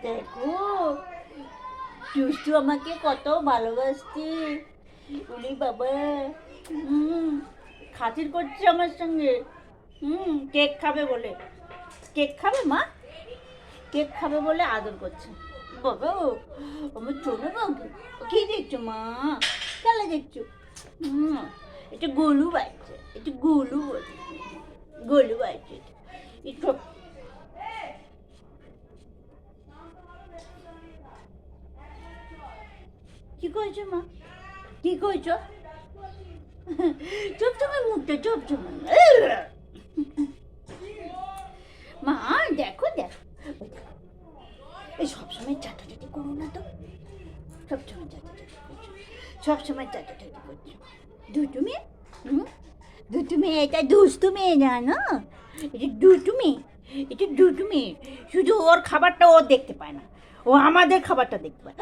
দেখো দুষ্টু আমাকে কত ভালোবাসছে। উনি বাবা খাতির করছে আমার সঙ্গে। কেক খাবে বলে, কেক খাবে মা, কেক খাবে বলে আদর করছে। বাবা আমার ছোট বাবু কি দেখছো মা, খেলা দেখছো? এটা গোলু বাজছে, এটা গোলু বলে, গোলু বাজছে একটু। কি করেছো মা, কি করেছো? চুপ চুপে মুখটা চুপ চুপ। মা দেখো দেখো, এই সবসময় চাটাচাটি করো না তো, সবসময় চাটাচাটি করছো, সবসময় চাটাচাটি করছো। দুটো মেয়ে, দুটো মেয়ে, এটা দুষ্টু মেয়ে জানো, এটা দুটো মেয়ে, এটা দুটো মেয়ে। শুধু ওর খাবারটা ও দেখতে পায় না, ও আমাদের খাবারটা দেখতে পায়।